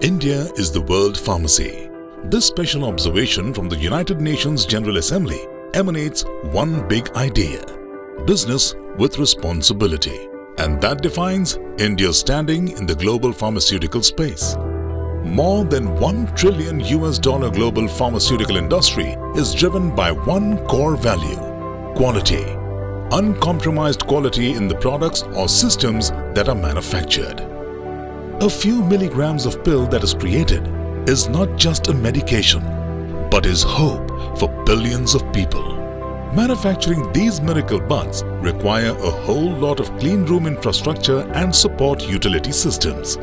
India is the world pharmacy. This special observation from the United Nations General Assembly emanates one big idea: business with responsibility. And that defines India's standing in the global pharmaceutical space. More than $1 trillion global pharmaceutical industry is driven by one core value: quality. Uncompromised quality in the products or systems that are manufactured. A few milligrams of pill that is created is not just a medication, but is hope for billions of people. Manufacturing these miracle bugs require a whole lot of clean room infrastructure and support utility systems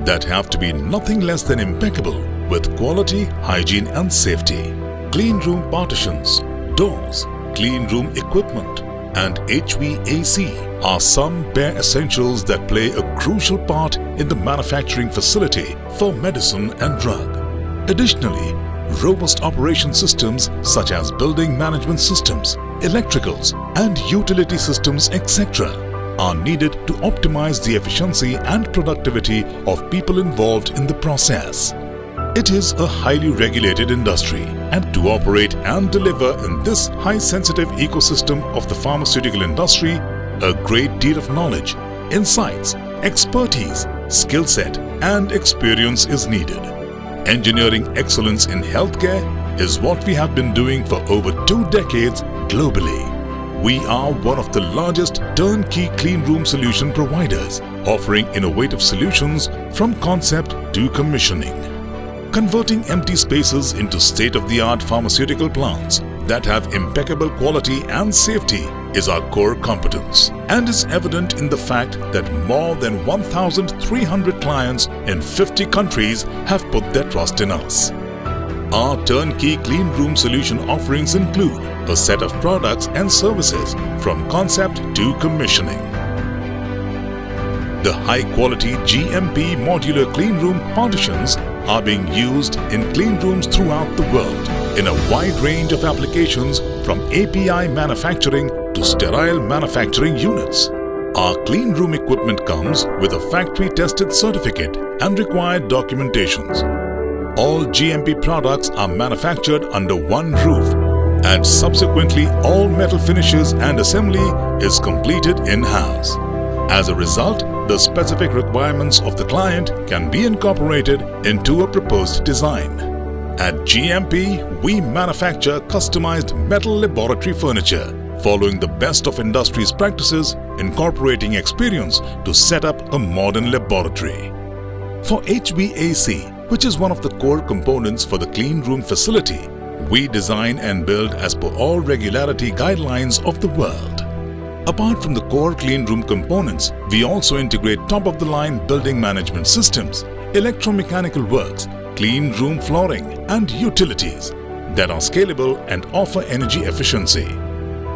that have to be nothing less than impeccable with quality, hygiene and safety. Clean room partitions, doors, clean room equipment and HVAC are some bare essentials that play a crucial part in the manufacturing facility for medicine and drug. Additionally, robust operation systems such as building management systems, electricals and utility systems, etc. are needed to optimize the efficiency and productivity of people involved in the process. It is a highly regulated industry, and to operate and deliver in this high-sensitive ecosystem of the pharmaceutical industry, a great deal of knowledge, insights, expertise, skill set and experience is needed. Engineering excellence in healthcare is what we have been doing for over 2 decades globally. We are one of the largest turnkey clean room solution providers, offering innovative solutions from concept to commissioning. Converting empty spaces into state-of-the-art pharmaceutical plants that have impeccable quality and safety is our core competence, and is evident in the fact that more than 1,300 clients in 50 countries have put their trust in us. Our turnkey clean room solution offerings include a set of products and services from concept to commissioning. The high-quality GMP modular clean room partitions are being used in clean rooms throughout the world in a wide range of applications, from API manufacturing to sterile manufacturing units. Our clean room equipment comes with a factory-tested certificate and required documentations. All GMP products are manufactured under one roof, and subsequently all metal finishes and assembly is completed in-house. As a result, the specific requirements of the client can be incorporated into a proposed design. At GMP, we manufacture customized metal laboratory furniture, following the best of industry's practices, incorporating experience to set up a modern laboratory. For HVAC, which is one of the core components for the clean room facility, we design and build as per all regularity guidelines of the world. Apart from the core clean room components, we also integrate top-of-the-line building management systems, electromechanical works, clean room flooring and utilities that are scalable and offer energy efficiency.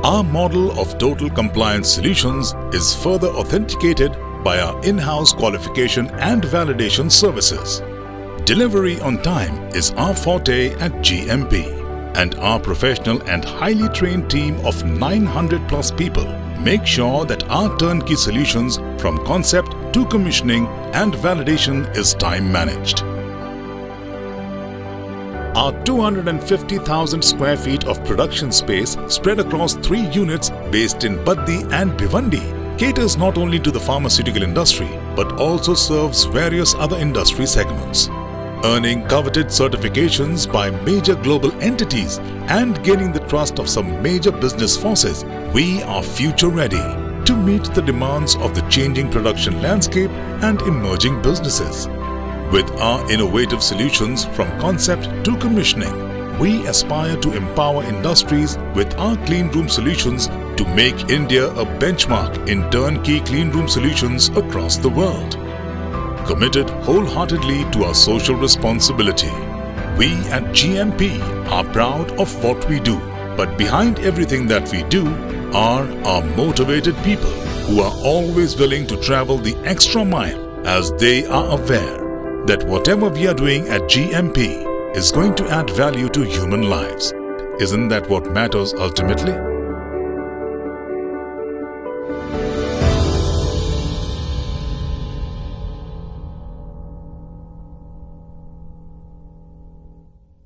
Our model of total compliance solutions is further authenticated by our in-house qualification and validation services. Delivery on time is our forte at GMP, and our professional and highly trained team of 900+ people make sure that our turnkey solutions from concept to commissioning and validation is time managed. Our 250,000 square feet of production space spread across 3 units based in Baddi and Bhiwandi caters not only to the pharmaceutical industry but also serves various other industry segments. Earning coveted certifications by major global entities and gaining the trust of some major business forces, we are future ready to meet the demands of the changing production landscape and emerging businesses. With our innovative solutions from concept to commissioning, we aspire to empower industries with our clean room solutions to make India a benchmark in turnkey clean room solutions across the world. Committed wholeheartedly to our social responsibility, we at GMP are proud of what we do. But behind everything that we do are our motivated people who are always willing to travel the extra mile, as they are aware that whatever we are doing at GMP is going to add value to human lives. Isn't that what matters ultimately?